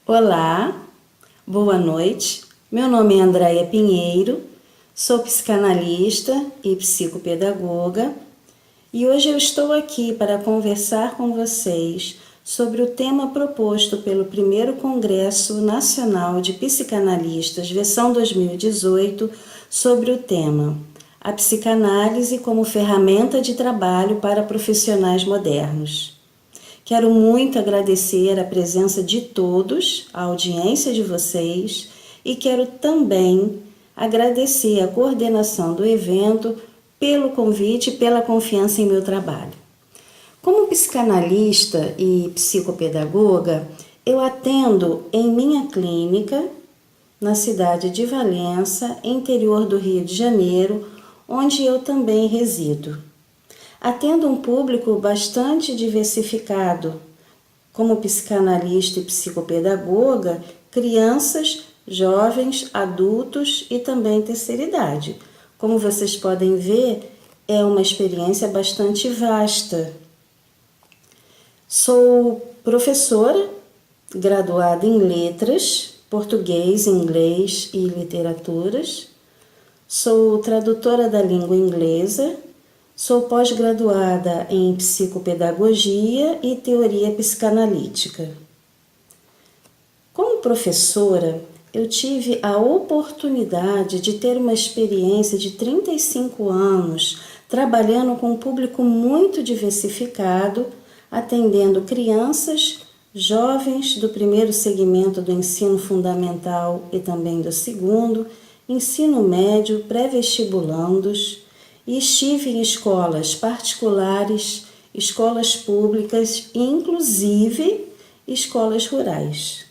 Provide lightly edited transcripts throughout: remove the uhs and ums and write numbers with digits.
Olá, boa noite. Meu nome é Andréia Pinheiro, sou psicanalista e psicopedagoga e hoje eu estou aqui para conversar com vocês sobre o tema proposto pelo primeiro Congresso Nacional de Psicanalistas, versão 2018, sobre o tema A Psicanálise como Ferramenta de Trabalho para Profissionais Modernos. Quero muito agradecer a presença de todos, a audiência de vocês, e quero também agradecer a coordenação do evento pelo convite e pela confiança em meu trabalho. Como psicanalista e psicopedagoga, eu atendo em minha clínica na cidade de Valença, interior do Rio de Janeiro, onde eu também resido. Atendo um público bastante diversificado, como psicanalista e psicopedagoga, crianças, jovens, adultos e também terceira idade. Como vocês podem ver, é uma experiência bastante vasta. Sou professora, graduada em letras, português, inglês e literaturas. Sou tradutora da língua inglesa. Sou pós-graduada em psicopedagogia e teoria psicanalítica. Como professora, eu tive a oportunidade de ter uma experiência de 35 anos trabalhando com um público muito diversificado, atendendo crianças, jovens do primeiro segmento do ensino fundamental e também do segundo, ensino médio, pré-vestibulandos, e estive em escolas particulares, escolas públicas e, inclusive, escolas rurais.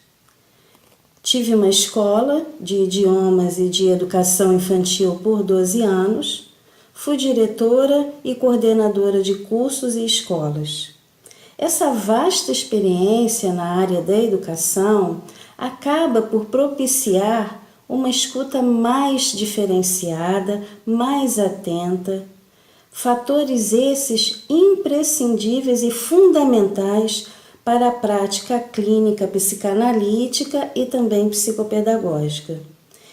Tive uma escola de idiomas e de educação infantil por 12 anos, fui diretora e coordenadora de cursos e escolas. Essa vasta experiência na área da educação acaba por propiciar uma escuta mais diferenciada, mais atenta, fatores esses imprescindíveis e fundamentais para a prática clínica psicanalítica e também psicopedagógica.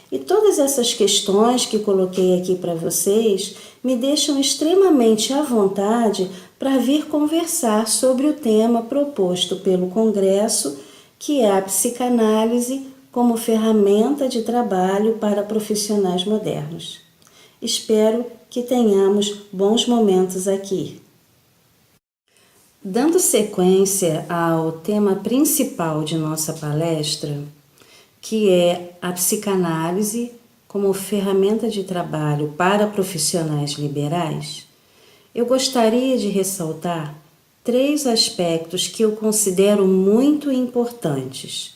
E todas essas questões que coloquei aqui para vocês me deixam extremamente à vontade para vir conversar sobre o tema proposto pelo Congresso, que é a psicanálise como ferramenta de trabalho para profissionais modernos. Espero que tenhamos bons momentos aqui. Dando sequência ao tema principal de nossa palestra, que é a psicanálise como ferramenta de trabalho para profissionais liberais, eu gostaria de ressaltar 3 aspectos que eu considero muito importantes.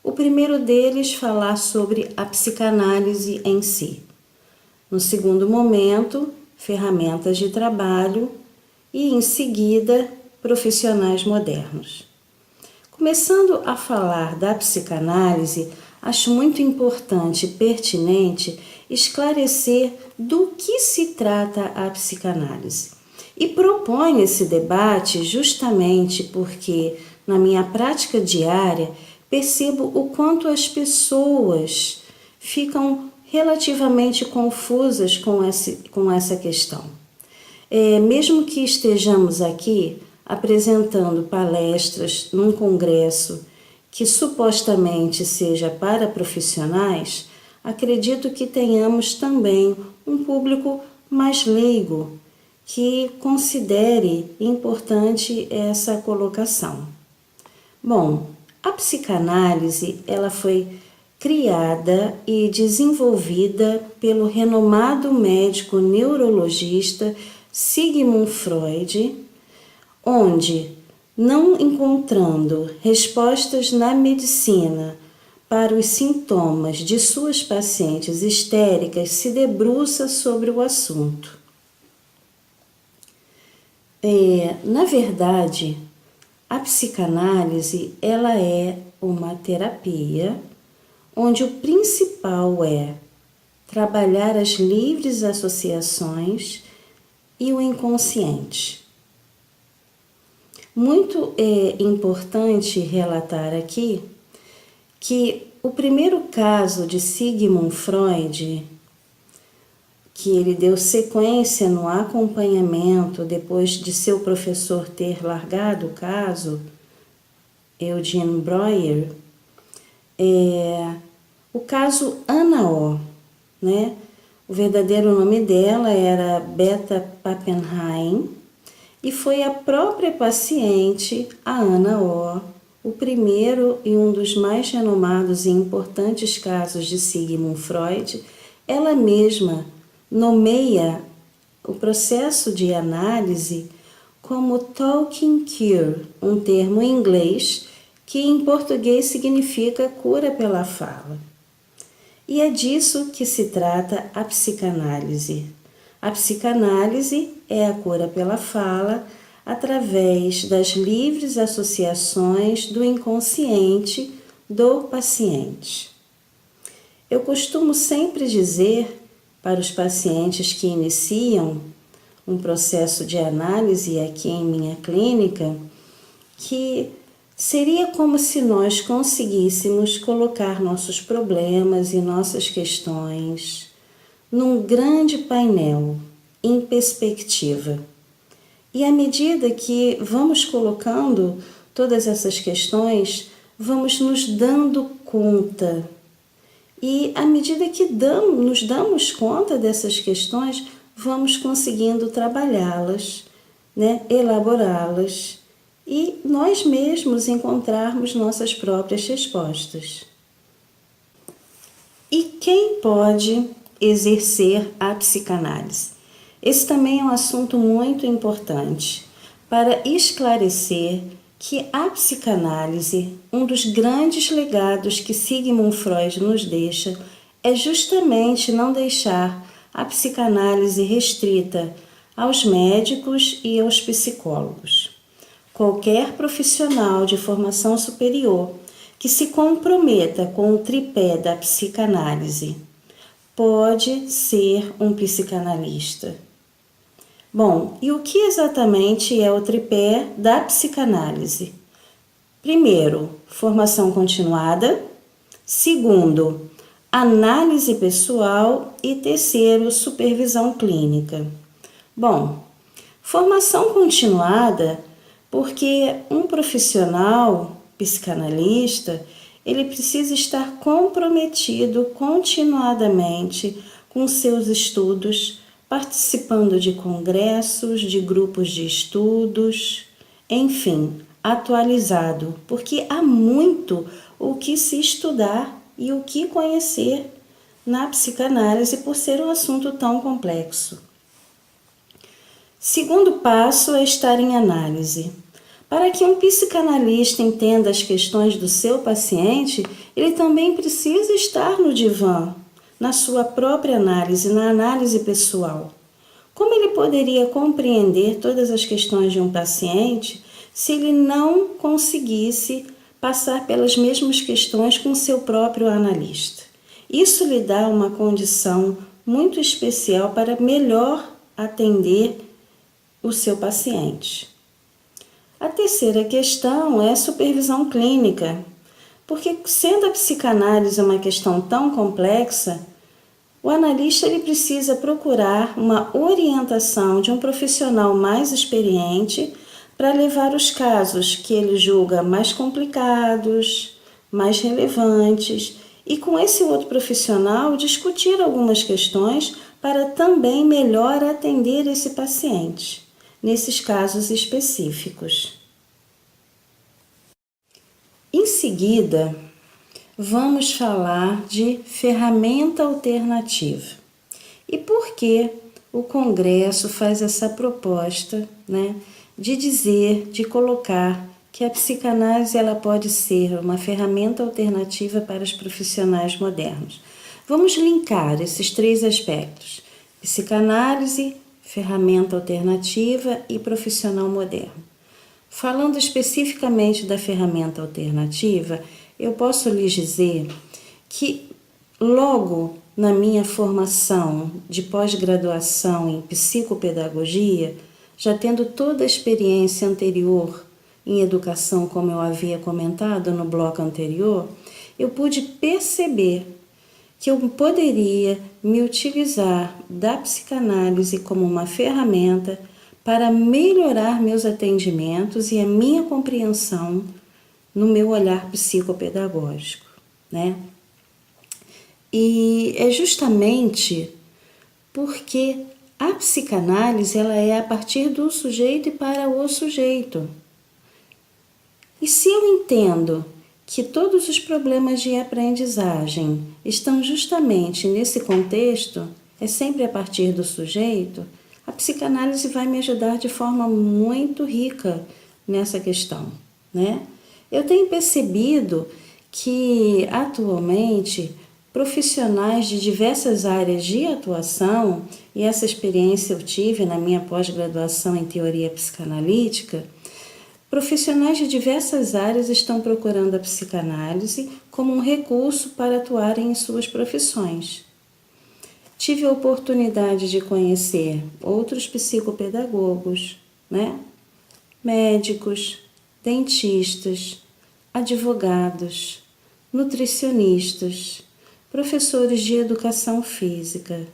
O primeiro deles, falar sobre a psicanálise em si. No segundo momento, ferramentas de trabalho e, em seguida, profissionais modernos. Começando a falar da psicanálise, acho muito importante e pertinente esclarecer do que se trata a psicanálise. E proponho esse debate justamente porque, na minha prática diária, percebo o quanto as pessoas ficam relativamente confusas com essa questão. Mesmo que estejamos aqui apresentando palestras num congresso que supostamente seja para profissionais, acredito que tenhamos também um público mais leigo que considere importante essa colocação. Bom, a psicanálise ela foi criada e desenvolvida pelo renomado médico neurologista Sigmund Freud, onde, não encontrando respostas na medicina para os sintomas de suas pacientes histéricas, se debruça sobre o assunto. Na verdade, a psicanálise ela é uma terapia onde o principal é trabalhar as livres associações e o inconsciente. Muito importante relatar aqui que o primeiro caso de Sigmund Freud, que ele deu sequência no acompanhamento depois de seu professor ter largado o caso, Eugene Breuer, o caso Ana O, né? O verdadeiro nome dela era Beta Pappenheim e foi a própria paciente, a Ana O, o primeiro e um dos mais renomados e importantes casos de Sigmund Freud. Ela mesma nomeia o processo de análise como talking cure, um termo em inglês que em português significa cura pela fala. E é disso que se trata a psicanálise. A psicanálise é a cura pela fala através das livres associações do inconsciente do paciente. Eu costumo sempre dizer para os pacientes que iniciam um processo de análise aqui em minha clínica que seria como se nós conseguíssemos colocar nossos problemas e nossas questões num grande painel em perspectiva. E à medida que vamos colocando todas essas questões, vamos nos dando conta. E à medida que nos damos conta dessas questões, vamos conseguindo trabalhá-las, né? Elaborá-las e nós mesmos encontrarmos nossas próprias respostas. E quem pode exercer a psicanálise? Esse também é um assunto muito importante para esclarecer que a psicanálise, um dos grandes legados que Sigmund Freud nos deixa, é justamente não deixar a psicanálise restrita aos médicos e aos psicólogos. Qualquer profissional de formação superior que se comprometa com o tripé da psicanálise pode ser um psicanalista. Bom, e o que exatamente é o tripé da psicanálise? Primeiro, formação continuada. Segundo, análise pessoal. E terceiro, supervisão clínica. Bom, formação continuada porque um profissional psicanalista, ele precisa estar comprometido continuadamente com seus estudos, participando de congressos, de grupos de estudos, enfim, atualizado, porque há muito o que se estudar e o que conhecer na psicanálise por ser um assunto tão complexo. Segundo passo é estar em análise. Para que um psicanalista entenda as questões do seu paciente, ele também precisa estar no divã, na sua própria análise, na análise pessoal. Como ele poderia compreender todas as questões de um paciente se ele não conseguisse passar pelas mesmas questões com seu próprio analista? Isso lhe dá uma condição muito especial para melhor atender o seu paciente. A terceira questão é a supervisão clínica, porque sendo a psicanálise uma questão tão complexa, o analista ele precisa procurar uma orientação de um profissional mais experiente para levar os casos que ele julga mais complicados, mais relevantes, e com esse outro profissional discutir algumas questões para também melhor atender esse paciente nesses casos específicos. Em seguida, vamos falar de ferramenta alternativa. E por que o Congresso faz essa proposta, de dizer, de colocar que a psicanálise ela pode ser uma ferramenta alternativa para os profissionais modernos? Vamos linkar esses três aspectos: psicanálise, ferramenta alternativa e profissional moderno. Falando especificamente da ferramenta alternativa, eu posso lhes dizer que logo na minha formação de pós-graduação em psicopedagogia, já tendo toda a experiência anterior em educação, como eu havia comentado no bloco anterior, eu pude perceber que eu poderia me utilizar da psicanálise como uma ferramenta para melhorar meus atendimentos e a minha compreensão no meu olhar psicopedagógico, né? E é justamente porque a psicanálise ela é a partir do sujeito e para o sujeito. E se eu entendo que todos os problemas de aprendizagem estão justamente nesse contexto, é sempre a partir do sujeito, a psicanálise vai me ajudar de forma muito rica nessa questão, né? Eu tenho percebido que atualmente profissionais de diversas áreas de atuação, e essa experiência eu tive na minha pós-graduação em teoria psicanalítica, profissionais de diversas áreas estão procurando a psicanálise como um recurso para atuarem em suas profissões. Tive a oportunidade de conhecer outros psicopedagogos, né? Médicos, dentistas, advogados, nutricionistas, professores de educação física.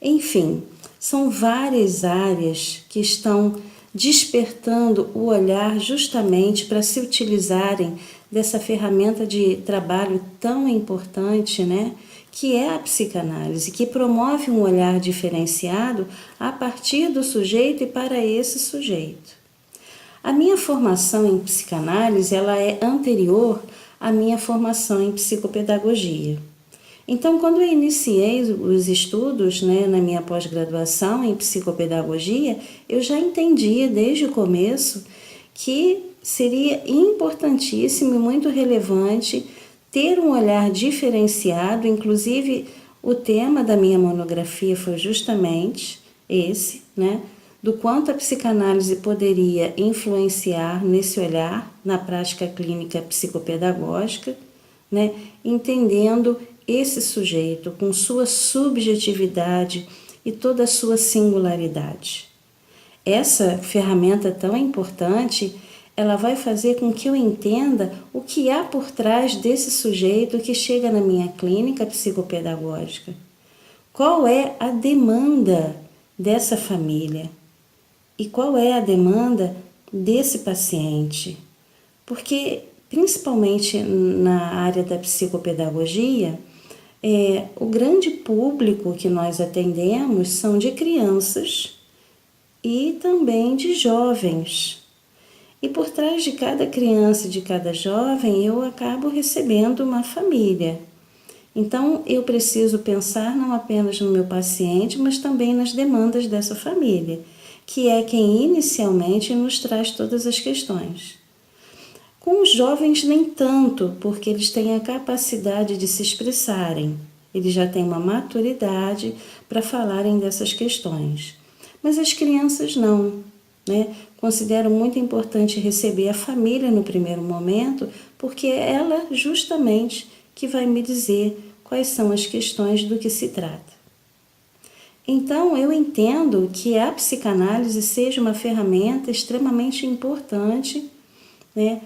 Enfim, são várias áreas que estão despertando o olhar justamente para se utilizarem dessa ferramenta de trabalho tão importante, né? Que é a psicanálise, que promove um olhar diferenciado a partir do sujeito e para esse sujeito. A minha formação em psicanálise ela é anterior à minha formação em psicopedagogia. Então, quando eu iniciei os estudos, né, na minha pós-graduação em psicopedagogia, eu já entendia desde o começo que seria importantíssimo e muito relevante ter um olhar diferenciado. Inclusive, o tema da minha monografia foi justamente esse, né, do quanto a psicanálise poderia influenciar nesse olhar na prática clínica psicopedagógica, né, entendendo esse sujeito com sua subjetividade e toda a sua singularidade. Essa ferramenta tão importante, ela vai fazer com que eu entenda o que há por trás desse sujeito que chega na minha clínica psicopedagógica. Qual é a demanda dessa família? E qual é a demanda desse paciente? Porque, principalmente na área da psicopedagogia, o grande público que nós atendemos são de crianças e também de jovens. E por trás de cada criança e de cada jovem, eu acabo recebendo uma família. Então, eu preciso pensar não apenas no meu paciente, mas também nas demandas dessa família, que é quem inicialmente nos traz todas as questões. Com os jovens nem tanto, porque eles têm a capacidade de se expressarem. Eles já têm uma maturidade para falarem dessas questões. Mas as crianças não, né? Considero muito importante receber a família no primeiro momento, porque é ela justamente que vai me dizer quais são as questões do que se trata. Então, eu entendo que a psicanálise seja uma ferramenta extremamente importante, né,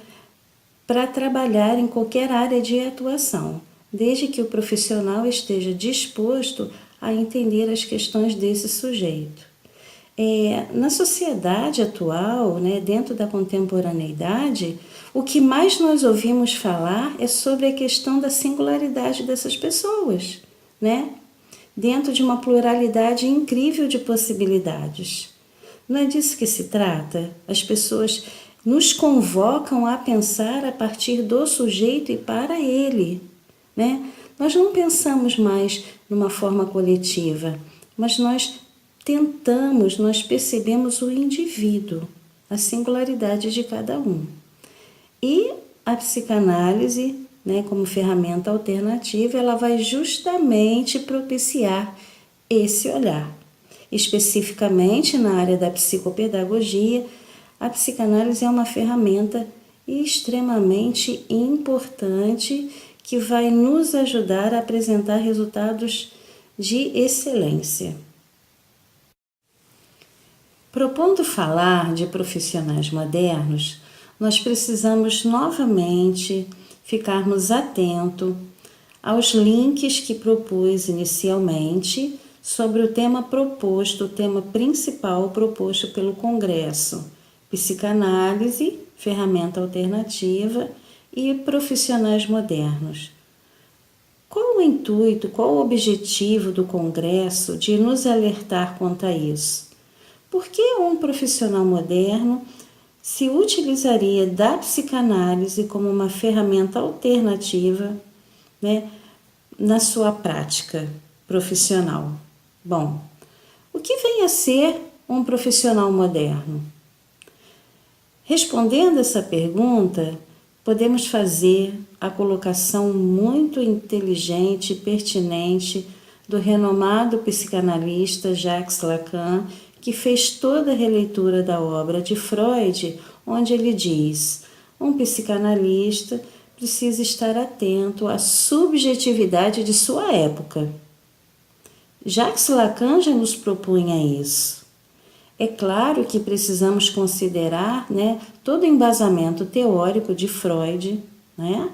para trabalhar em qualquer área de atuação, desde que o profissional esteja disposto a entender as questões desse sujeito. Na sociedade atual, né, dentro da contemporaneidade, o que mais nós ouvimos falar é sobre a questão da singularidade dessas pessoas, né? Dentro de uma pluralidade incrível de possibilidades. Não é disso que se trata? As pessoas nos convocam a pensar a partir do sujeito e para ele, né? Nós não pensamos mais numa forma coletiva, mas nós percebemos o indivíduo, a singularidade de cada um. E a psicanálise, né, como ferramenta alternativa, ela vai justamente propiciar esse olhar. Especificamente na área da psicopedagogia, a psicanálise é uma ferramenta extremamente importante que vai nos ajudar a apresentar resultados de excelência. Propondo falar de profissionais modernos, nós precisamos novamente ficarmos atentos aos links que propus inicialmente sobre o tema proposto, o tema principal proposto pelo Congresso: psicanálise, ferramenta alternativa e profissionais modernos. Qual o intuito, qual o objetivo do Congresso de nos alertar quanto a isso? Por que um profissional moderno se utilizaria da psicanálise como uma ferramenta alternativa, né, na sua prática profissional? Bom, o que vem a ser um profissional moderno? Respondendo essa pergunta, podemos fazer a colocação muito inteligente e pertinente do renomado psicanalista Jacques Lacan, que fez toda a releitura da obra de Freud, onde ele diz: um psicanalista precisa estar atento à subjetividade de sua época. Jacques Lacan já nos propunha isso. É claro que precisamos considerar, né, todo o embasamento teórico de Freud, né?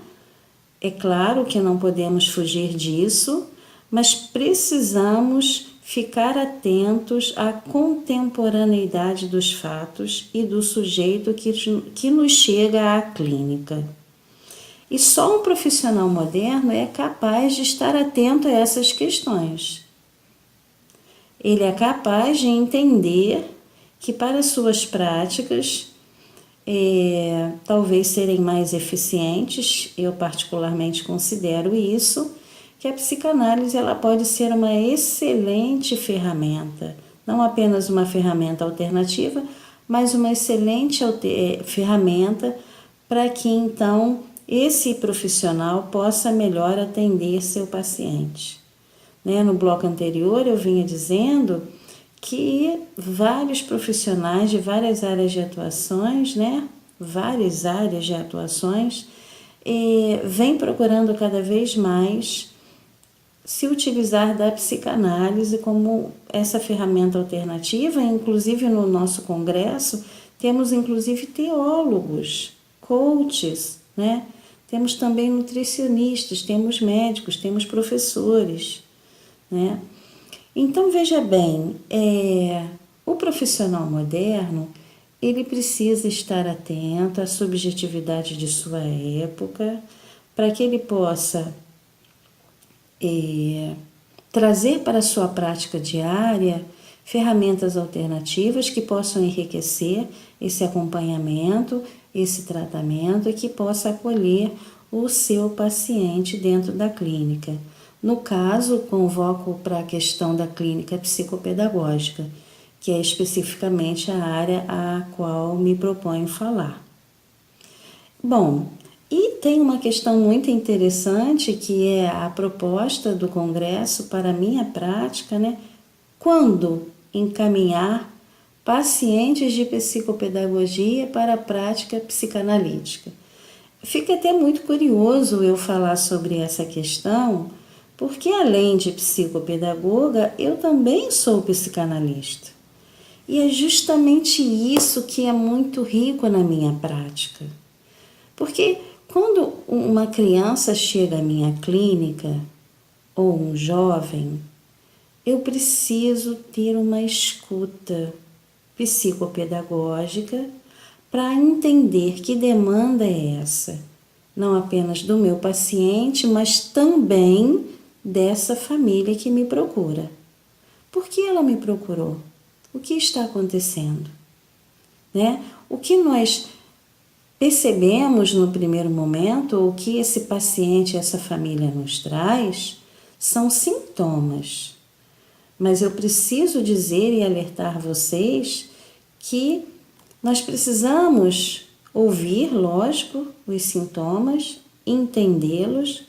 É claro que não podemos fugir disso, mas precisamos ficar atentos à contemporaneidade dos fatos e do sujeito que nos chega à clínica. E só um profissional moderno é capaz de estar atento a essas questões. Ele é capaz de entender que para suas práticas, talvez serem mais eficientes, eu particularmente considero isso, que a psicanálise ela pode ser uma excelente ferramenta, não apenas uma ferramenta alternativa, mas uma excelente ferramenta para que então esse profissional possa melhor atender seu paciente. No bloco anterior eu vinha dizendo que vários profissionais de várias áreas de atuações, várias áreas de atuações, vêm procurando cada vez mais se utilizar da psicanálise como essa ferramenta alternativa. Inclusive no nosso congresso temos inclusive teólogos, coaches, temos também nutricionistas, temos médicos, temos professores, Então, veja bem, o profissional moderno, ele precisa estar atento à subjetividade de sua época, para que ele possa trazer para a sua prática diária ferramentas alternativas que possam enriquecer esse acompanhamento, esse tratamento e que possa acolher o seu paciente dentro da clínica. No caso, convoco para a questão da clínica psicopedagógica, que é especificamente a área a qual me proponho falar. Bom, e tem uma questão muito interessante que é a proposta do Congresso para a minha prática, Quando encaminhar pacientes de psicopedagogia para a prática psicanalítica? Fica até muito curioso eu falar sobre essa questão, porque além de psicopedagoga, eu também sou psicanalista. E é justamente isso que é muito rico na minha prática. Porque quando uma criança chega à minha clínica, ou um jovem, eu preciso ter uma escuta psicopedagógica para entender que demanda é essa, não apenas do meu paciente, mas também dessa família que me procura. Por que ela me procurou? O que está acontecendo? O que nós percebemos no primeiro momento, ou o que esse paciente, essa família nos traz, são sintomas. Mas eu preciso dizer e alertar vocês que nós precisamos ouvir, lógico, os sintomas, entendê-los,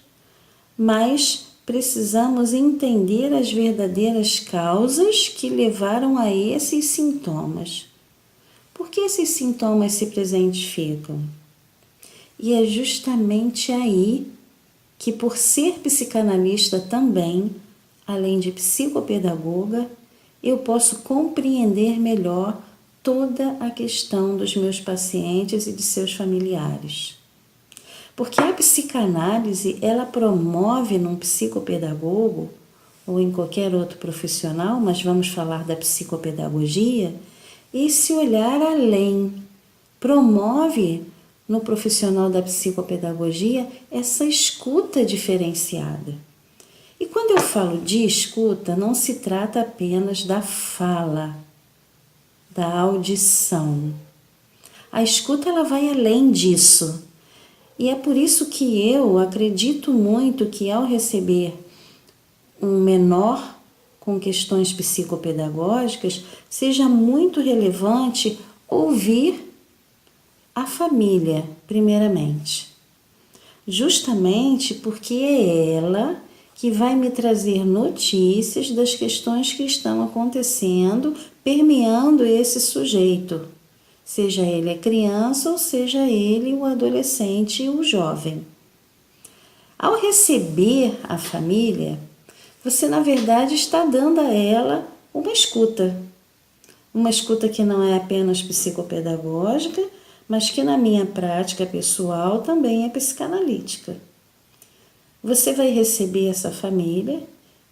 mas precisamos entender as verdadeiras causas que levaram a esses sintomas. Por que esses sintomas se presentificam? E é justamente aí que, por ser psicanalista também, além de psicopedagoga, eu posso compreender melhor toda a questão dos meus pacientes e de seus familiares. Porque a psicanálise, ela promove num psicopedagogo ou em qualquer outro profissional, mas vamos falar da psicopedagogia, esse olhar além. Promove no profissional da psicopedagogia essa escuta diferenciada. E quando eu falo de escuta, não se trata apenas da fala, da audição. A escuta ela vai além disso. E é por isso que eu acredito muito que ao receber um menor com questões psicopedagógicas, seja muito relevante ouvir a família, primeiramente. Justamente porque é ela que vai me trazer notícias das questões que estão acontecendo, permeando esse sujeito. Seja ele a criança ou seja ele o adolescente e o jovem. Ao receber a família, você na verdade está dando a ela uma escuta. Uma escuta que não é apenas psicopedagógica, mas que na minha prática pessoal também é psicanalítica. Você vai receber essa família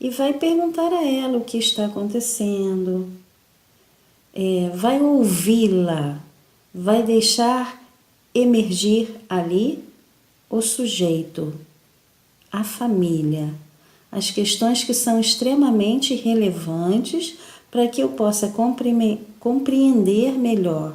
e vai perguntar a ela o que está acontecendo, vai ouvi-la, vai deixar emergir ali o sujeito, a família, as questões que são extremamente relevantes para que eu possa compreender melhor,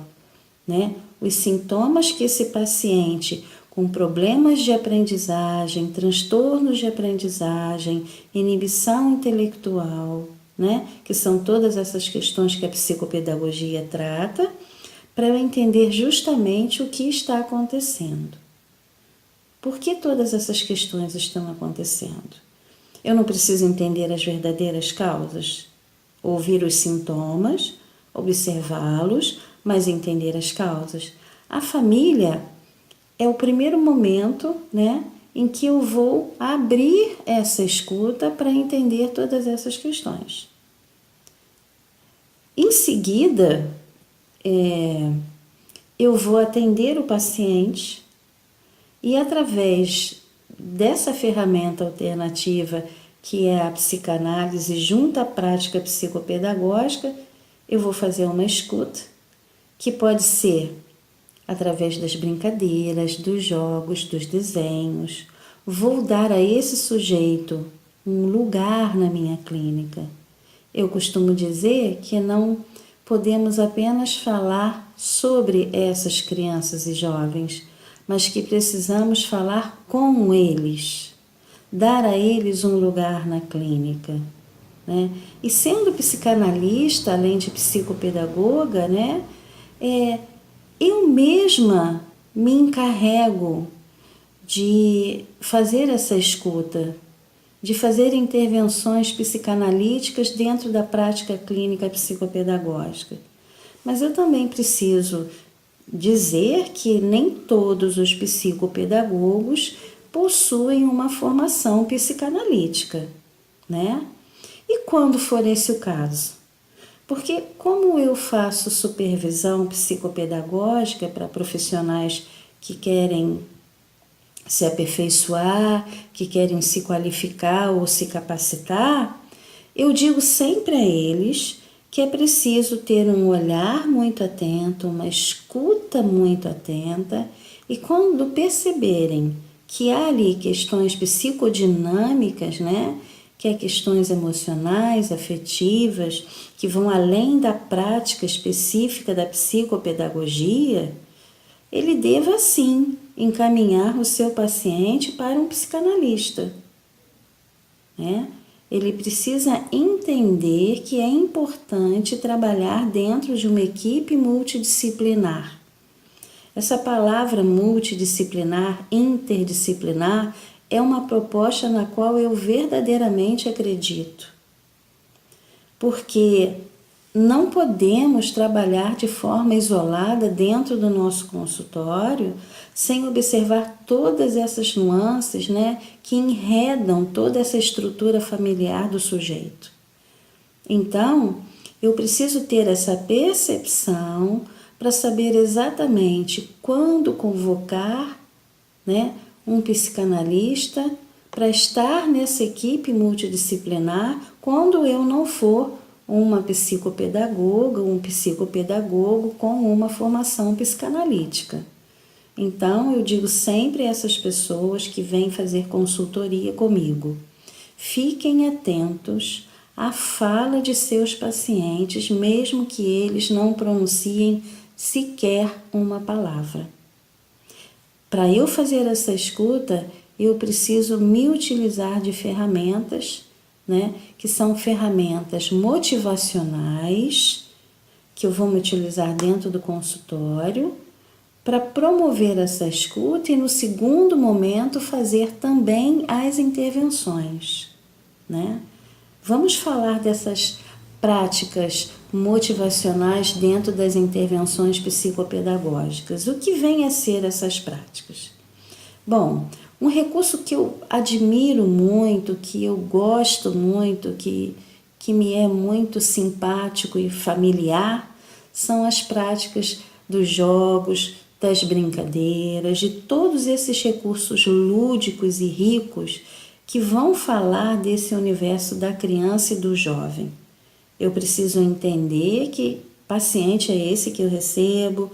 né? Os sintomas que esse paciente com problemas de aprendizagem, transtornos de aprendizagem, inibição intelectual, né? Que são todas essas questões que a psicopedagogia trata, para eu entender justamente o que está acontecendo. Por que todas essas questões estão acontecendo? Eu não preciso entender as verdadeiras causas, ouvir os sintomas, observá-los, mas entender as causas. A família é o primeiro momento, né, em que eu vou abrir essa escuta para entender todas essas questões. Em seguida, eu vou atender o paciente e através dessa ferramenta alternativa que é a psicanálise junto à prática psicopedagógica, eu vou fazer uma escuta que pode ser através das brincadeiras, dos jogos, dos desenhos. Vou dar a esse sujeito um lugar na minha clínica. Eu costumo dizer que não podemos apenas falar sobre essas crianças e jovens, mas que precisamos falar com eles, dar a eles um lugar na clínica, né? E sendo psicanalista, além de psicopedagoga, né, eu mesma me encarrego de fazer essa escuta, de fazer intervenções psicanalíticas dentro da prática clínica psicopedagógica. Mas eu também preciso dizer que nem todos os psicopedagogos possuem uma formação psicanalítica, né? E quando for esse o caso? Porque como eu faço supervisão psicopedagógica para profissionais que querem se aperfeiçoar, que querem se qualificar ou se capacitar, eu digo sempre a eles que é preciso ter um olhar muito atento, uma escuta muito atenta, e quando perceberem que há ali questões psicodinâmicas, né, que é questões emocionais, afetivas, que vão além da prática específica da psicopedagogia, ele deva sim encaminhar o seu paciente para um psicanalista, né? Ele precisa entender que é importante trabalhar dentro de uma equipe multidisciplinar. Essa palavra multidisciplinar, interdisciplinar, é uma proposta na qual eu verdadeiramente acredito. Porque não podemos trabalhar de forma isolada dentro do nosso consultório sem observar todas essas nuances, né, que enredam toda essa estrutura familiar do sujeito. Então, eu preciso ter essa percepção para saber exatamente quando convocar, né, um psicanalista para estar nessa equipe multidisciplinar quando eu não for uma psicopedagoga, um psicopedagogo com uma formação psicanalítica. Então, eu digo sempre a essas pessoas que vêm fazer consultoria comigo, fiquem atentos à fala de seus pacientes, mesmo que eles não pronunciem sequer uma palavra. Para eu fazer essa escuta, eu preciso me utilizar de ferramentas, que são ferramentas motivacionais, que eu vou me utilizar dentro do consultório, para promover essa escuta e, no segundo momento, fazer também as intervenções, Vamos falar dessas práticas motivacionais dentro das intervenções psicopedagógicas. O que vem a ser essas práticas? Bom, um recurso que eu admiro muito, que eu gosto muito, que me é muito simpático e familiar, são as práticas dos jogos, das brincadeiras, de todos esses recursos lúdicos e ricos que vão falar desse universo da criança e do jovem. Eu preciso entender que paciente é esse que eu recebo,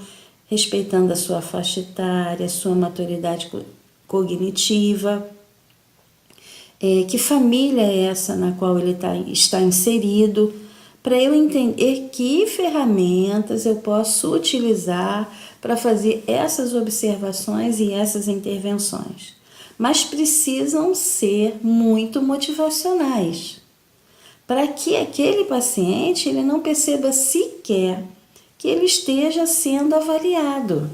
respeitando a sua faixa etária, a sua maturidade cognitiva, que família é essa na qual ele está inserido, para eu entender que ferramentas eu posso utilizar para fazer essas observações e essas intervenções. Mas precisam ser muito motivacionais, para que aquele paciente ele não perceba sequer que ele esteja sendo avaliado.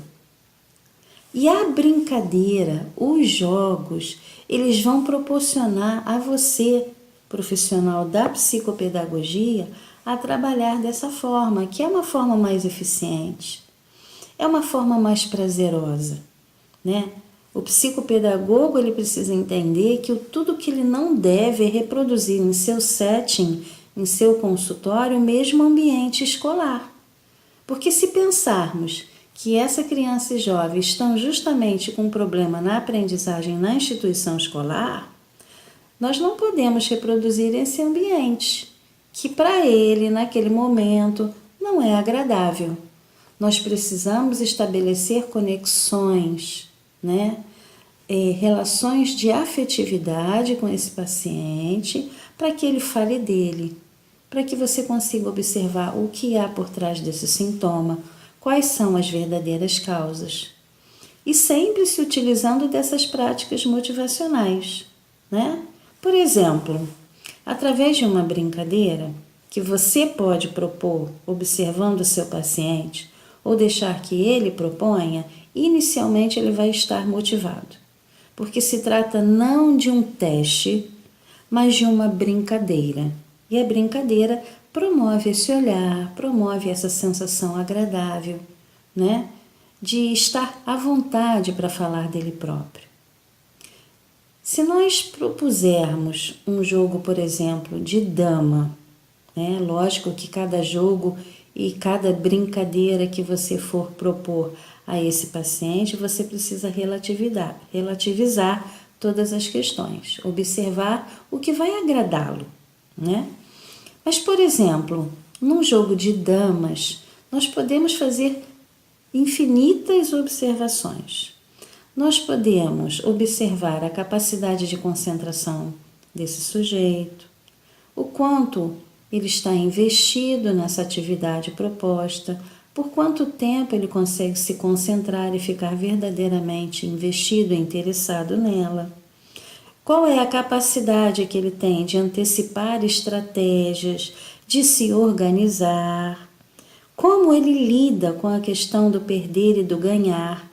E a brincadeira, os jogos, eles vão proporcionar a você, profissional da psicopedagogia, a trabalhar dessa forma, que é uma forma mais eficiente, é uma forma mais prazerosa, O psicopedagogo ele precisa entender que tudo que ele não deve é reproduzir em seu setting, em seu consultório, o mesmo ambiente escolar. Porque se pensarmos que essa criança e jovem estão justamente com um problema na aprendizagem na instituição escolar, nós não podemos reproduzir esse ambiente, que para ele, naquele momento, não é agradável. Nós precisamos estabelecer conexões, relações de afetividade com esse paciente, para que ele fale dele, para que você consiga observar o que há por trás desse sintoma, quais são as verdadeiras causas. E sempre se utilizando dessas práticas motivacionais, Por exemplo, através de uma brincadeira que você pode propor observando o seu paciente ou deixar que ele proponha, inicialmente ele vai estar motivado, porque se trata não de um teste, mas de uma brincadeira. E a brincadeira promove esse olhar, promove essa sensação agradável, de estar à vontade para falar dele próprio. Se nós propusermos um jogo, por exemplo, de dama, lógico que cada jogo e cada brincadeira que você for propor a esse paciente, você precisa relativizar todas as questões, observar o que vai agradá-lo, Mas, por exemplo, num jogo de damas, nós podemos fazer infinitas observações. Nós podemos observar a capacidade de concentração desse sujeito, o quanto ele está investido nessa atividade proposta, por quanto tempo ele consegue se concentrar e ficar verdadeiramente investido e interessado nela. Qual é a capacidade que ele tem de antecipar estratégias, de se organizar? Como ele lida com a questão do perder e do ganhar?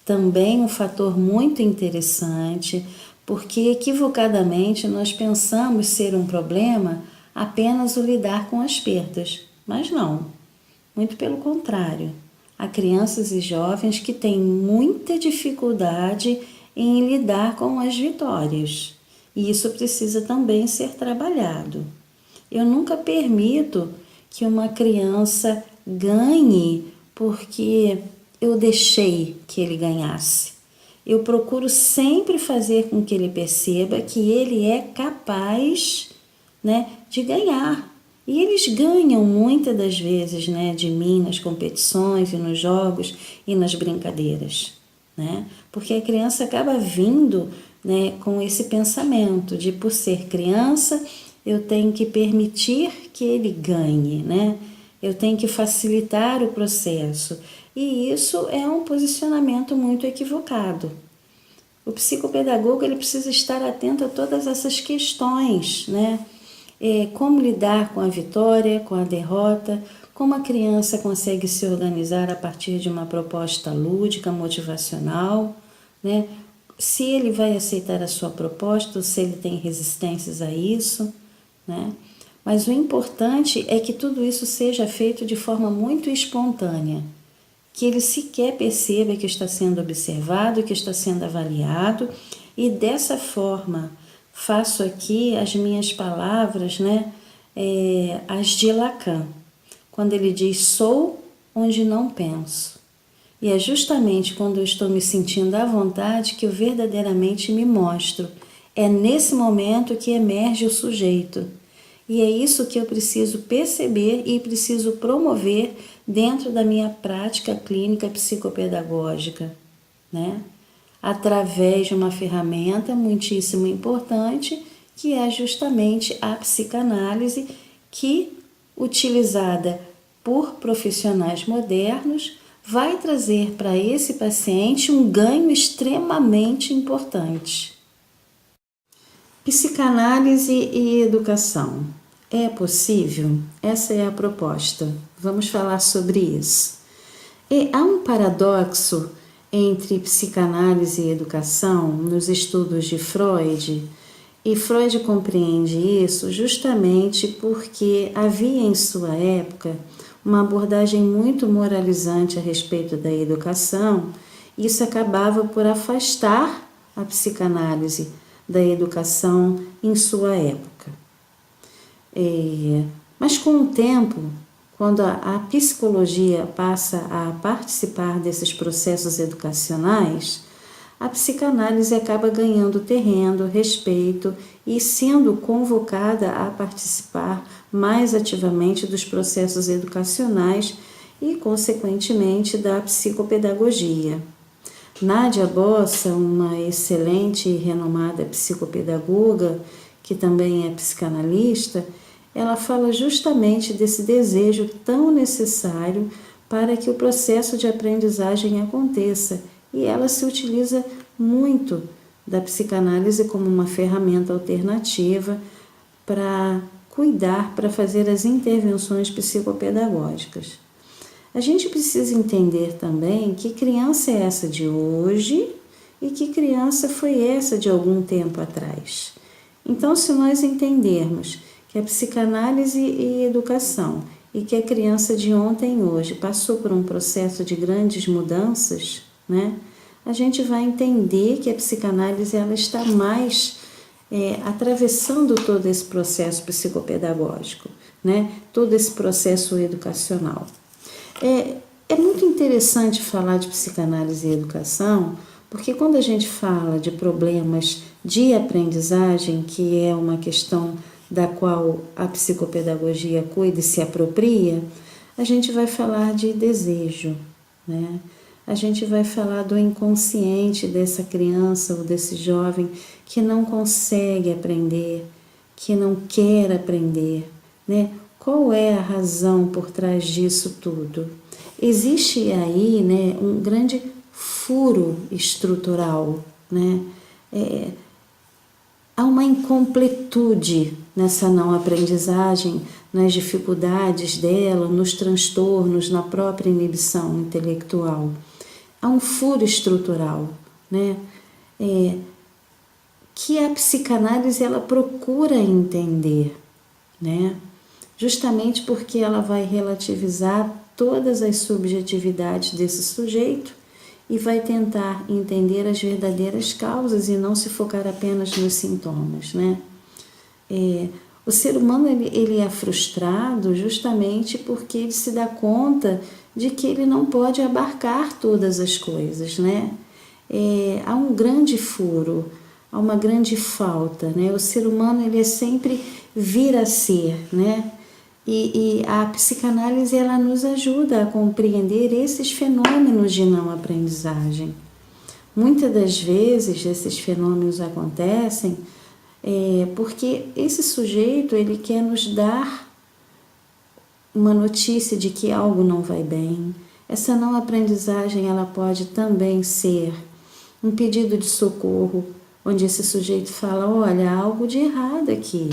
Também um fator muito interessante, porque equivocadamente nós pensamos ser um problema apenas o lidar com as perdas, mas não, muito pelo contrário. Há crianças e jovens que têm muita dificuldade em lidar com as vitórias, e isso precisa também ser trabalhado. Eu nunca permito que uma criança ganhe porque eu deixei que ele ganhasse. eu procuro sempre fazer com que ele perceba que ele é capaz, né, de ganhar. E eles ganham muitas das vezes, né, de mim nas competições e nos jogos e nas brincadeiras, né? Porque a criança acaba vindo, né, com esse pensamento de, por ser criança, eu tenho que permitir que ele ganhe, né? Eu tenho que facilitar o processo. E isso é um posicionamento muito equivocado. O psicopedagogo ele precisa estar atento a todas essas questões, né? Como lidar com a vitória, com a derrota, como a criança consegue se organizar a partir de uma proposta lúdica, motivacional, né? Se ele vai aceitar a sua proposta ou se ele tem resistências a isso, né? Mas o importante é que tudo isso seja feito de forma muito espontânea, que ele sequer perceba que está sendo observado, que está sendo avaliado, e dessa forma faço aqui as minhas palavras, né, as de Lacan, quando ele diz: sou onde não penso. E é justamente quando eu estou me sentindo à vontade que eu verdadeiramente me mostro. É nesse momento que emerge o sujeito. E é isso que eu preciso perceber e preciso promover dentro da minha prática clínica psicopedagógica, né? Através de uma ferramenta muitíssimo importante, que é justamente a psicanálise, que, utilizada por profissionais modernos, vai trazer para esse paciente um ganho extremamente importante. Psicanálise e educação. É possível? Essa é a proposta. Vamos falar sobre isso. E há um paradoxo entre psicanálise e educação nos estudos de Freud, e Freud compreende isso justamente porque havia em sua época uma abordagem muito moralizante a respeito da educação. Isso acabava por afastar a psicanálise da educação em sua época. Mas com o tempo, quando a psicologia passa a participar desses processos educacionais, a psicanálise acaba ganhando terreno, respeito e sendo convocada a participar mais ativamente dos processos educacionais e, consequentemente, da psicopedagogia. Nádia Bossa, uma excelente e renomada psicopedagoga, que também é psicanalista, ela fala justamente desse desejo tão necessário para que o processo de aprendizagem aconteça, e ela se utiliza muito da psicanálise como uma ferramenta alternativa para cuidar, para fazer as intervenções psicopedagógicas. A gente precisa entender também que criança é essa de hoje e que criança foi essa de algum tempo atrás. Então, se nós entendermos que a psicanálise e educação e que a criança de ontem e hoje passou por um processo de grandes mudanças, né, a gente vai entender que a psicanálise ela está mais atravessando todo esse processo psicopedagógico, né, todo esse processo educacional. É muito interessante falar de psicanálise e educação, porque quando a gente fala de problemas de aprendizagem, que é uma questão da qual a psicopedagogia cuida e se apropria, a gente vai falar de desejo, né? A gente vai falar do inconsciente dessa criança ou desse jovem que não consegue aprender, que não quer aprender, né? Qual é a razão por trás disso tudo? Existe aí, né, um grande furo estrutural, né? Há uma incompletude nessa não aprendizagem, nas dificuldades dela, nos transtornos, na própria inibição intelectual. Há um furo estrutural, né? Que a psicanálise ela procura entender, né? Justamente porque ela vai relativizar todas as subjetividades desse sujeito e vai tentar entender as verdadeiras causas e não se focar apenas nos sintomas, né? O ser humano ele é frustrado justamente porque ele se dá conta de que ele não pode abarcar todas as coisas, né? há um grande furo, há uma grande falta, né? O ser humano ele é sempre vir a ser, né? E a psicanálise ela nos ajuda a compreender esses fenômenos de não aprendizagem. Muitas das vezes esses fenômenos acontecem porque esse sujeito ele quer nos dar uma notícia de que algo não vai bem. Essa não aprendizagem ela pode também ser um pedido de socorro, onde esse sujeito fala, olha, há algo de errado aqui,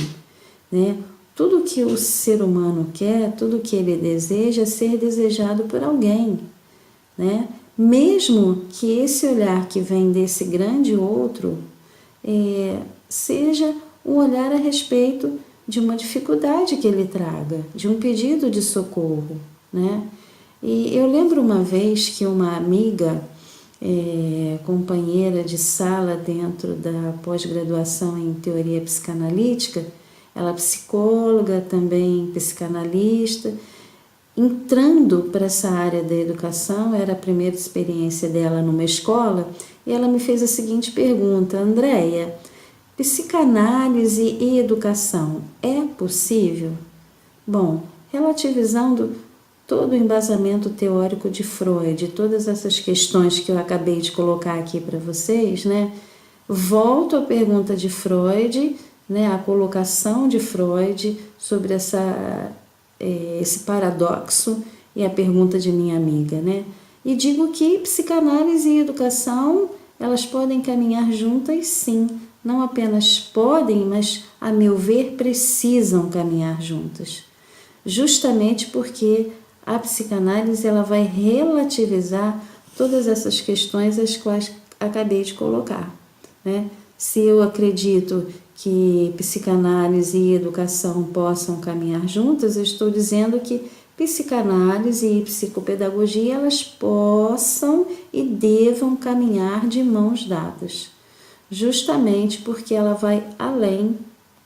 né? Tudo que o ser humano quer, tudo que ele deseja é ser desejado por alguém, né? Mesmo que esse olhar que vem desse grande outro seja um olhar a respeito de uma dificuldade que ele traga, de um pedido de socorro, né? E eu lembro uma vez que uma amiga, companheira de sala dentro da pós-graduação em teoria psicanalítica, ela é psicóloga, também psicanalista, entrando para essa área da educação, era a primeira experiência dela numa escola, e ela me fez a seguinte pergunta, Andréia, psicanálise e educação é possível? Bom, relativizando todo o embasamento teórico de Freud, todas essas questões que eu acabei de colocar aqui para vocês, né? Volto à pergunta de Freud, né? A colocação de Freud sobre esse paradoxo e a pergunta de minha amiga, né? E digo que psicanálise e educação, elas podem caminhar juntas, sim. Não apenas podem, mas, a meu ver, precisam caminhar juntas. Justamente porque a psicanálise ela vai relativizar todas essas questões as quais acabei de colocar, né? Se eu acredito que psicanálise e educação possam caminhar juntas, eu estou dizendo que psicanálise e psicopedagogia elas possam e devam caminhar de mãos dadas, justamente porque ela vai além,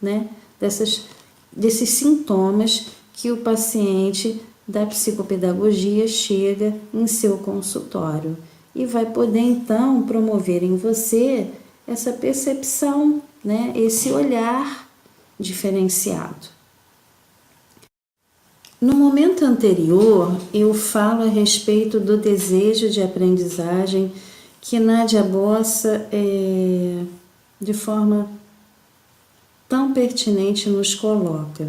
né, desses sintomas que o paciente da psicopedagogia chega em seu consultório e vai poder então promover em você essa percepção, né, esse olhar diferenciado. No momento anterior, eu falo a respeito do desejo de aprendizagem que Nadia Bossa, de forma tão pertinente, nos coloca.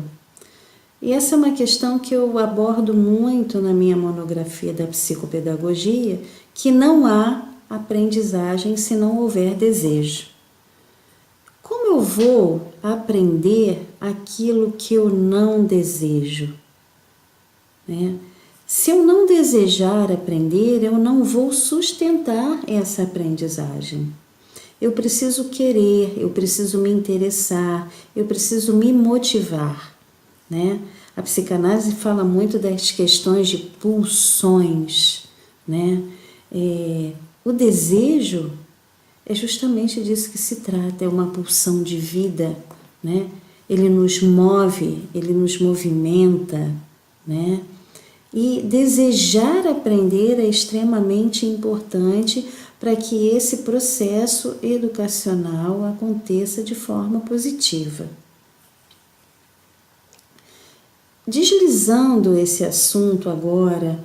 E essa é uma questão que eu abordo muito na minha monografia da psicopedagogia, que não há aprendizagem se não houver desejo. Como eu vou aprender aquilo que eu não desejo? Né? Se eu não desejar aprender, eu não vou sustentar essa aprendizagem. Eu preciso querer, eu preciso me interessar, eu preciso me motivar, né? A psicanálise fala muito das questões de pulsões, né? O desejo é justamente disso que se trata, é uma pulsão de vida, né? Ele nos move, ele nos movimenta, né? E desejar aprender é extremamente importante para que esse processo educacional aconteça de forma positiva. Deslizando esse assunto agora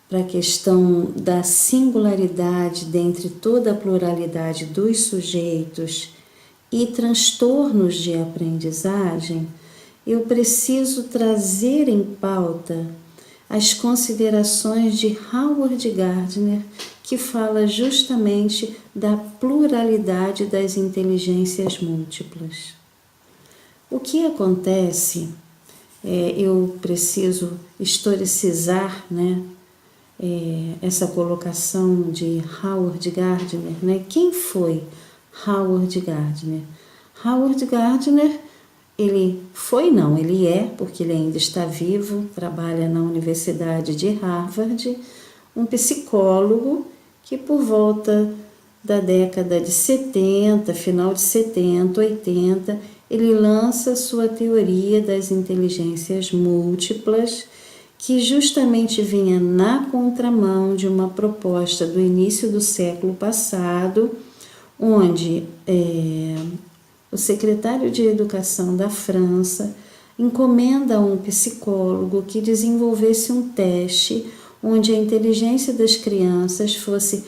para a questão da singularidade dentre toda a pluralidade dos sujeitos e transtornos de aprendizagem, eu preciso trazer em pauta as considerações de Howard Gardner, que fala justamente da pluralidade das inteligências múltiplas. O que acontece, eu preciso historicizar, né, essa colocação de Howard Gardner, né? Quem foi Howard Gardner? Howard Gardner, ele é, porque ele ainda está vivo, trabalha na Universidade de Harvard, um psicólogo que por volta da década de 70, final de 70, 80, ele lança sua teoria das inteligências múltiplas, que justamente vinha na contramão de uma proposta do início do século passado, onde o secretário de Educação da França encomenda a um psicólogo que desenvolvesse um teste onde a inteligência das crianças fosse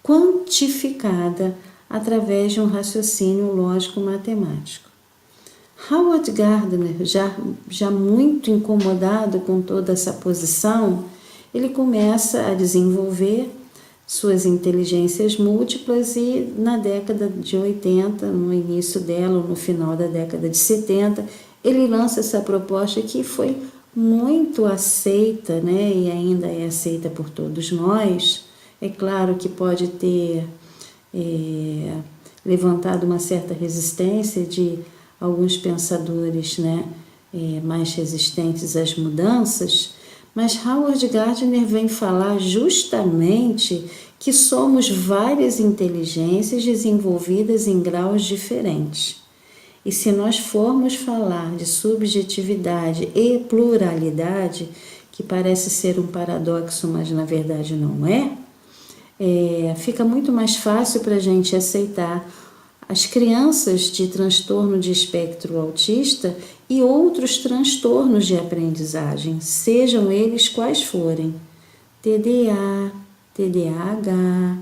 quantificada através de um raciocínio lógico-matemático. Howard Gardner, já muito incomodado com toda essa posição, ele começa a desenvolver suas inteligências múltiplas e na década de 80, no início dela, no final da década de 70, ele lança essa proposta que foi muito aceita, né, e ainda é aceita por todos nós. É claro que pode ter levantado uma certa resistência de alguns pensadores, né, mais resistentes às mudanças, mas Howard Gardner vem falar justamente que somos várias inteligências desenvolvidas em graus diferentes. E se nós formos falar de subjetividade e pluralidade, que parece ser um paradoxo, mas na verdade não fica muito mais fácil para a gente aceitar as crianças de transtorno de espectro autista e outros transtornos de aprendizagem, sejam eles quais forem, TDA, TDAH,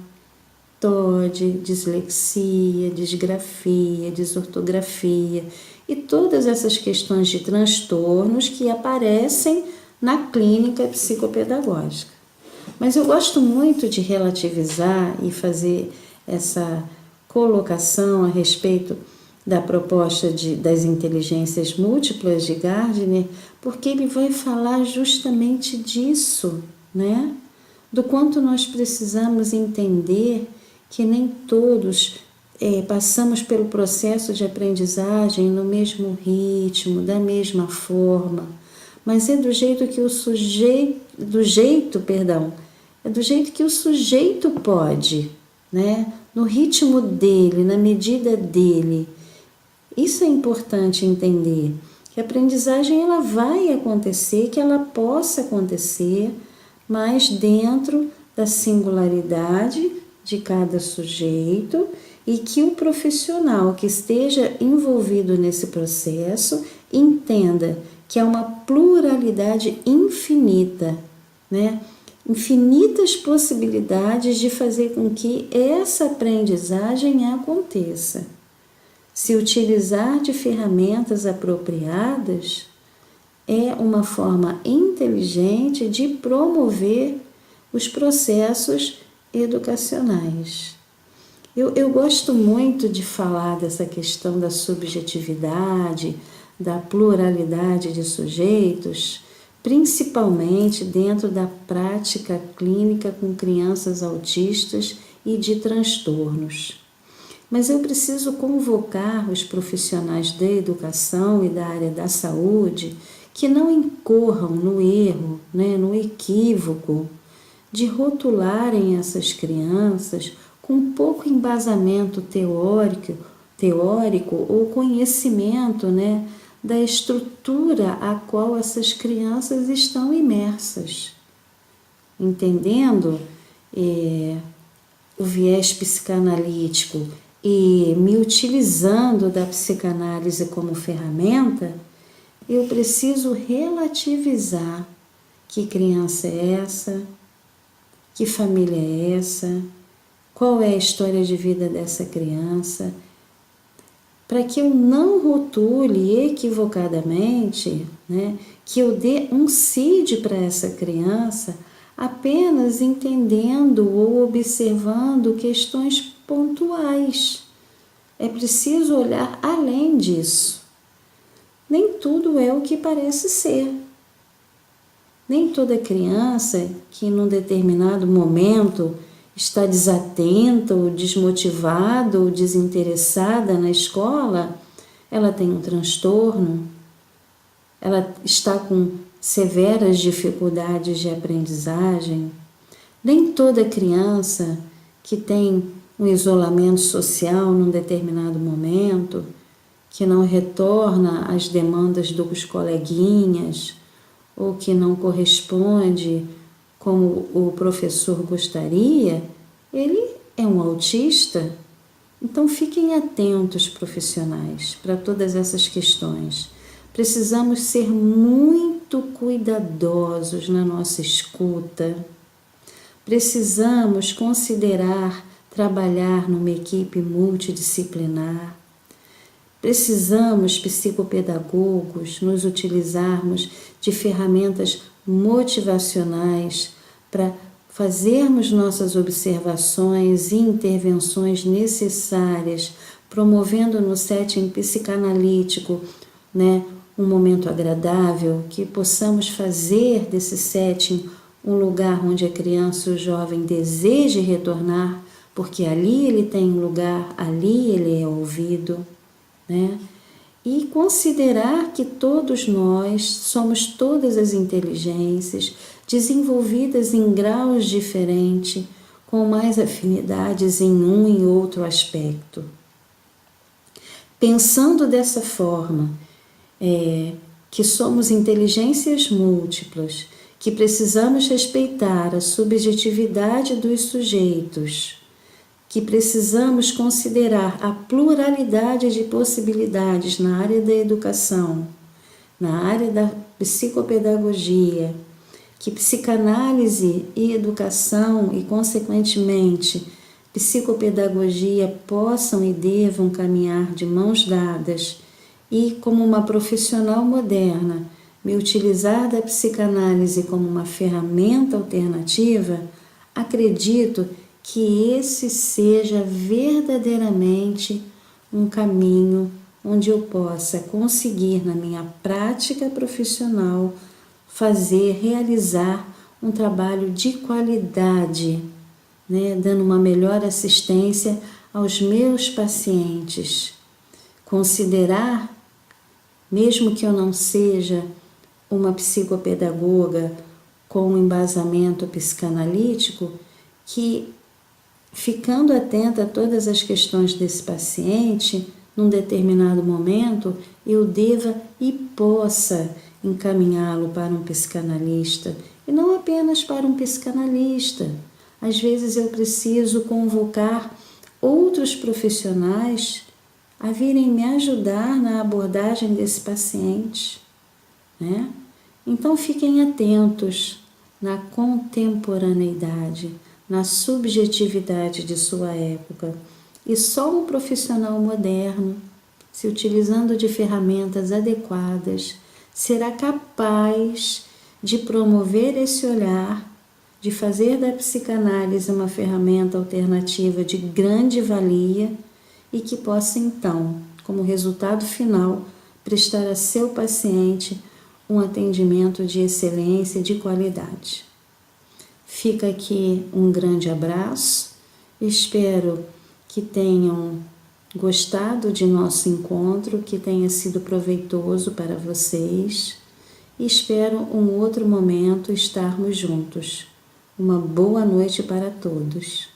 TOD, dislexia, disgrafia, desortografia e todas essas questões de transtornos que aparecem na clínica psicopedagógica. Mas eu gosto muito de relativizar e fazer essa colocação a respeito da proposta das inteligências múltiplas de Gardner, porque ele vai falar justamente disso, né? Do quanto nós precisamos entender que nem todos passamos pelo processo de aprendizagem no mesmo ritmo, da mesma forma, mas é do jeito que o sujeito pode, né? No ritmo dele, na medida dele. Isso é importante entender, que a aprendizagem ela vai acontecer, que ela possa acontecer, mas dentro da singularidade de cada sujeito e que o profissional que esteja envolvido nesse processo entenda que é uma pluralidade infinita, né? Infinitas possibilidades de fazer com que essa aprendizagem aconteça. Se utilizar de ferramentas apropriadas, é uma forma inteligente de promover os processos educacionais. Eu gosto muito de falar dessa questão da subjetividade, da pluralidade de sujeitos, principalmente dentro da prática clínica com crianças autistas e de transtornos. Mas eu preciso convocar os profissionais da educação e da área da saúde que não incorram no erro, né, no equívoco de rotularem essas crianças com pouco embasamento teórico ou conhecimento, né, da estrutura a qual essas crianças estão imersas. Entendendo o viés psicanalítico e me utilizando da psicanálise como ferramenta, eu preciso relativizar que criança é essa, que família é essa, qual é a história de vida dessa criança, para que eu não rotule equivocadamente, né, que eu dê um CID para essa criança apenas entendendo ou observando questões pontuais. É preciso olhar além disso. Nem tudo é o que parece ser. Nem toda criança que num determinado momento está desatenta ou desmotivada ou desinteressada na escola, ela tem um transtorno, ela está com severas dificuldades de aprendizagem. Nem toda criança que tem um isolamento social num determinado momento, que não retorna às demandas dos coleguinhas, ou que não corresponde como o professor gostaria, ele é um autista. Então fiquem atentos, profissionais, para todas essas questões. Precisamos ser muito cuidadosos na nossa escuta. Precisamos considerar trabalhar numa equipe multidisciplinar. Precisamos, psicopedagogos, nos utilizarmos de ferramentas motivacionais para fazermos nossas observações e intervenções necessárias, promovendo no setting psicanalítico, um momento agradável, que possamos fazer desse setting um lugar onde a criança e o jovem deseje retornar, porque ali ele tem um lugar, ali ele é ouvido, E considerar que todos nós somos todas as inteligências desenvolvidas em graus diferentes, com mais afinidades em um e outro aspecto. Pensando dessa forma, que somos inteligências múltiplas, que precisamos respeitar a subjetividade dos sujeitos, que precisamos considerar a pluralidade de possibilidades na área da educação, na área da psicopedagogia, que psicanálise e educação e, consequentemente, psicopedagogia possam e devam caminhar de mãos dadas e, como uma profissional moderna, me utilizar da psicanálise como uma ferramenta alternativa, acredito que esse seja verdadeiramente um caminho onde eu possa conseguir, na minha prática profissional, realizar um trabalho de qualidade, dando uma melhor assistência aos meus pacientes. Considerar, mesmo que eu não seja uma psicopedagoga com um embasamento psicanalítico, que ficando atenta a todas as questões desse paciente, num determinado momento, eu deva e possa encaminhá-lo para um psicanalista, e não apenas para um psicanalista. Às vezes eu preciso convocar outros profissionais a virem me ajudar na abordagem desse paciente, Então fiquem atentos na contemporaneidade, na subjetividade de sua época. E só um profissional moderno, se utilizando de ferramentas adequadas, será capaz de promover esse olhar, de fazer da psicanálise uma ferramenta alternativa de grande valia e que possa, então, como resultado final, prestar a seu paciente um atendimento de excelência e de qualidade. Fica aqui um grande abraço, espero que tenham gostado de nosso encontro, que tenha sido proveitoso para vocês e espero um outro momento estarmos juntos. Uma boa noite para todos.